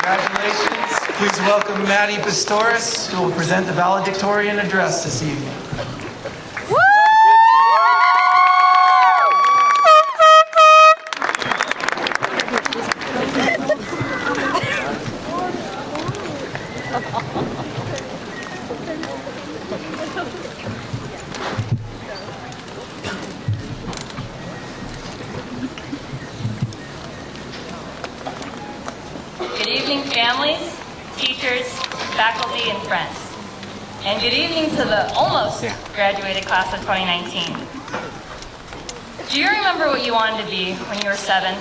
Congratulations. Please welcome Madi Pastoris, who will present the valedictorian address this evening. Good evening, families, teachers, faculty, and friends. And good evening to the almost graduated class of 2019. Do you remember what you wanted to be when you were 7?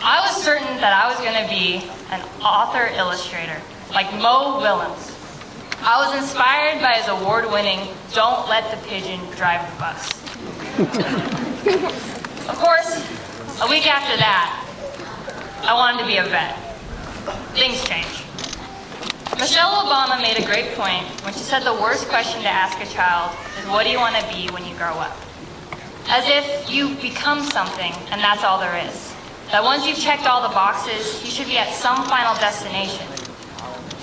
I was certain that I was going to be an author-illustrator, like Mo Willems. I was inspired by his award-winning "Don't Let the Pigeon Drive the Bus." Of course, a week after that, I wanted to be a vet. Things change. Michelle Obama made a great point when she said the worst question to ask a child is, what do you want to be when you grow up? As if you become something and that's all there is. That once you've checked all the boxes, you should be at some final destination.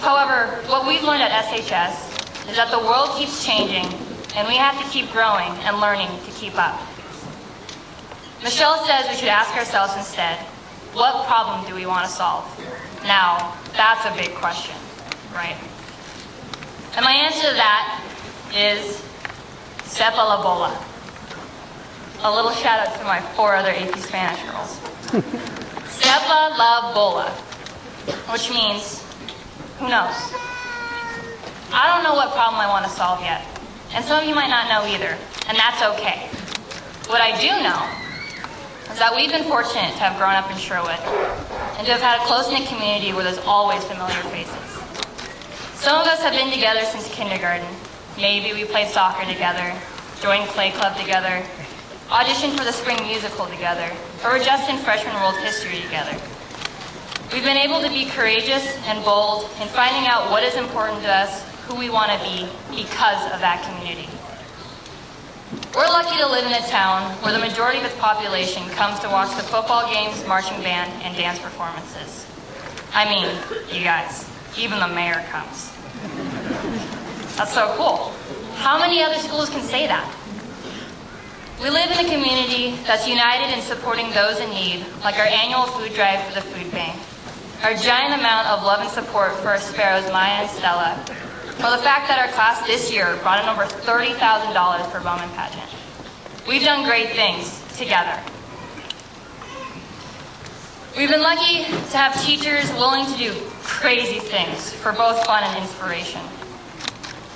However, what we've learned at SHS is that the world keeps changing and we have to keep growing and learning to keep up. Michelle says we should ask ourselves instead, what problem do we want to solve? Now, that's a big question, right? And my answer to that is sepa la bola. A little shout out to my 4 other AP Spanish girls. Sepa la bola, which means, who knows? I don't know what problem I want to solve yet. And some of you might not know either, and that's okay. What I do know is that we've been fortunate to have grown up in Sherwood and to have had a close-knit community where there's always familiar faces. Some of us have been together since kindergarten. Maybe we played soccer together, joined play club together, auditioned for the spring musical together, or were just in freshman world history together. We've been able to be courageous and bold in finding out what is important to us, who we want to be, because of that community. We're lucky to live in a town where the majority of its population comes to watch the football games, marching band, and dance performances. I mean, you guys, even the mayor comes. That's so cool. How many other schools can say that? We live in a community that's united in supporting those in need, like our annual food drive for the food bank, our giant amount of love and support for our sparrows, Maya and Stella, or the fact that our class this year brought in over $30,000 for Bowman Pageant. We've done great things together. We've been lucky to have teachers willing to do crazy things for both fun and inspiration.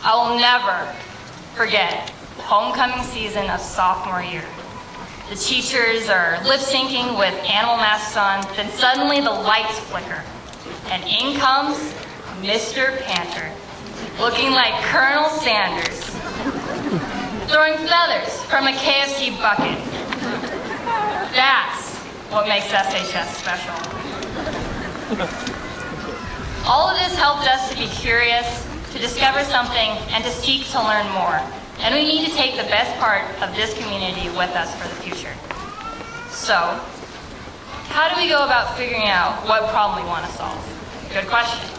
I will never forget homecoming season of sophomore year. The teachers are lip syncing with animal masks on, then suddenly the lights flicker, and in comes Mr. Panther, looking like Colonel Sanders, throwing feathers from a KFC bucket. That's what makes SHS special. All of this helped us to be curious, to discover something, and to seek to learn more. And we need to take the best part of this community with us for the future. So, how do we go about figuring out what problem we want to solve? Good question.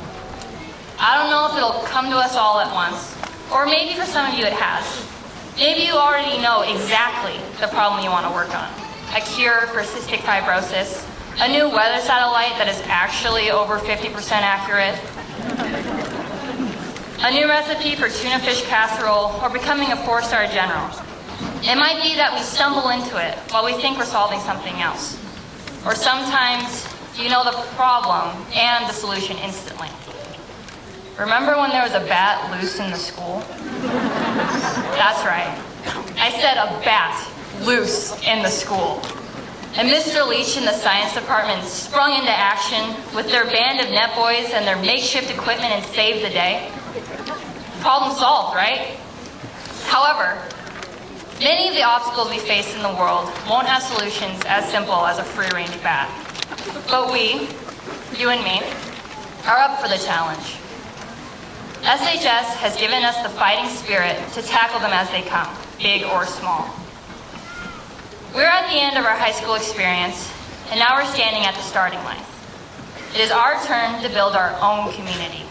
I don't know if it'll come to us all at once, or maybe for some of you it has. Maybe you already know exactly the problem you want to work on. A cure for cystic fibrosis, a new weather satellite that is actually over 50% accurate, a new recipe for tuna fish casserole, or becoming a 4-star general. It might be that we stumble into it while we think we're solving something else. Or sometimes you know the problem and the solution instantly. Remember when there was a bat loose in the school? That's right. I said a bat loose in the school. And Mr. Leach in the science department sprung into action with their band of net boys and their makeshift equipment and saved the day. Problem solved, right? However, many of the obstacles we face in the world won't have solutions as simple as a free-range bat. But we, you and me, are up for the challenge. SHS has given us the fighting spirit to tackle them as they come, big or small. We're at the end of our high school experience, and now we're standing at the starting line. It is our turn to build our own community,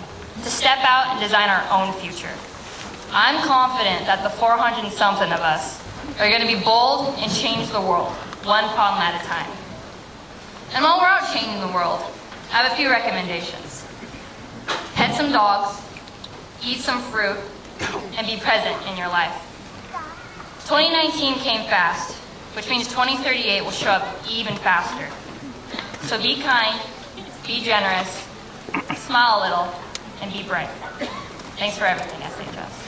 to step out and design our own future. I'm confident that the 400 and something of us are going to be bold and change the world, one problem at a time. And while we're out changing the world, I have a few recommendations. Pet some dogs, eat some fruit, and be present in your life. 2019 came fast, which means 2038 will show up even faster. So be kind, be generous, smile a little, and be bright. Thanks for everything, SHS.